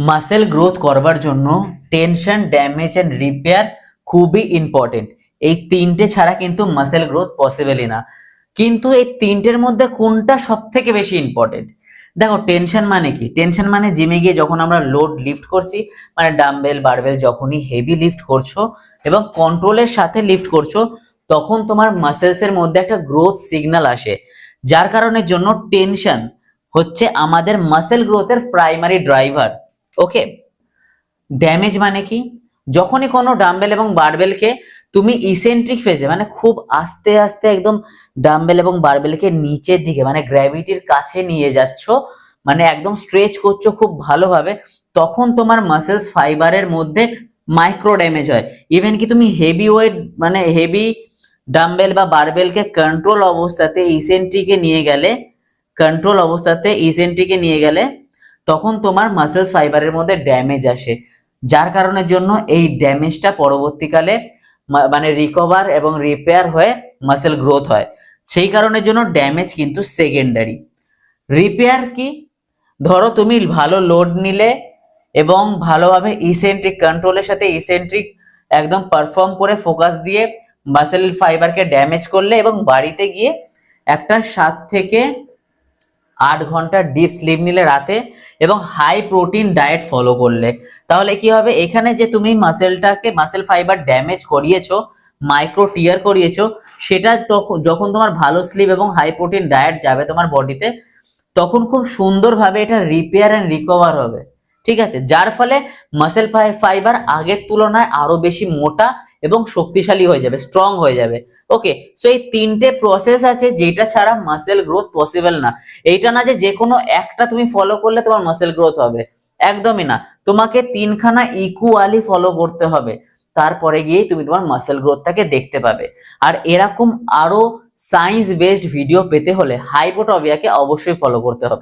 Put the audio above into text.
Muscle growth করবার জন্য tension, damage and repair খুবই ইম্পর্টেন্ট। এই তিনটে ছাড়া কিন্তু মাসেল গ্রোথ পসিবলই না। কিন্তু এই তিনটের মধ্যে কোনটা সব থেকে বেশি ইম্পর্টেন্ট? দেখো, টেনশন মানে কি? টেনশন মানে জিমে গিয়ে যখন আমরা লোড লিফট করছি, মানে ডাম্বেল বারবেল যখনই হেভি লিফট করছো এবং কন্ট্রোলের সাথে লিফট করছো, তখন তোমার মাসেলস এর মধ্যে একটা গ্রোথ সিগন্যাল আসে, যার কারণের জন্য টেনশন হচ্ছে আমাদের মাসেল গ্রোথের প্রাইমারি ড্রাইভার। ওকে। ড্যামেজ মানে কি? যখনই কোনো ডাম্বেল এবং বারবেলকে তুমি ইসেন্ট্রিক ফেজে, মানে খুব আস্তে আস্তে একদম ডাম্বেল এবং বারবেলকে নিচের দিকে মানে গ্র্যাভিটির কাছে নিয়ে যাচ্ছ, মানে একদম স্ট্রেচ করছো খুব ভালোভাবে, তখন তোমার মাসেলস ফাইবারের মধ্যে মাইক্রো ড্যামেজ হয়। ইভেন কি তুমি হেভি ওয়েট মানে হেভি ডাম্বেল বা বারবেলকে কন্ট্রোল অবস্থাতে ইসেন্ট্রিকে নিয়ে গেলে তখন তোমার মাসেলস ফাইবারের মধ্যে ড্যামেজ আসে, যার কারণের জন্য এই ড্যামেজটা পরবর্তীকালে মানে রিকভার এবং রিপেয়ার হয়ে মাসেল গ্রোথ হয়। সেই কারণের জন্য ড্যামেজ কিন্তু সেকেন্ডারি। রিপেয়ার কি? ধরো তুমি ভালো লোড নিলে এবং ভালোভাবে ইসেন্ট্রিক কন্ট্রোলের সাথে ইসেন্ট্রিক একদম পারফর্ম করে ফোকাস দিয়ে মাসেল ফাইবারকে ড্যামেজ করলে এবং বাড়িতে গিয়ে একটা 7 থেকে 8 ঘন্টা ডিপ স্লিপ নিলে রাতে এবং হাই প্রোটিন ডায়েট ফলো করলে, তাহলে কি হবে? এখানে যে তুমি মাসেল ফাইবার ড্যামেজ করিয়েছো, মাইক্রো টিয়ার করিয়েছো, সেটা তখন যখন তোমার ভালো স্লিপ এবং হাই প্রোটিন ডায়েট যাবে তোমার বডিতে, তখন খুব সুন্দরভাবে এটা রিপেয়ার এন্ড রিকভার হবে। ঠিক আছে, যার ফলে মাসেল ফাইবার আগের তুলনায় আরো বেশি মোটা এবং শক্তিশালী হয়ে যাবে, স্ট্রং হয়ে যাবে। ওকে, সো এই তিনটে প্রসেস আছে যেটা ছাড়া মাসেল গ্রোথ পসিবল না। এইটা না যে যে কোনো একটা তুমি ফলো করলে তোমার মাসেল গ্রোথ হবে, একদমই না। তোমাকে তিনখানা ইকুয়ালি ফলো করতে হবে, তারপরে গিয়ে তুমি তোমার মাসেল গ্রোথটাকে দেখতে পাবে। আর এরকম আরো সায়েন্স বেসড ভিডিও পেতে হলে হাইপোটভিয়াকে অবশ্যই ফলো করতে হবে।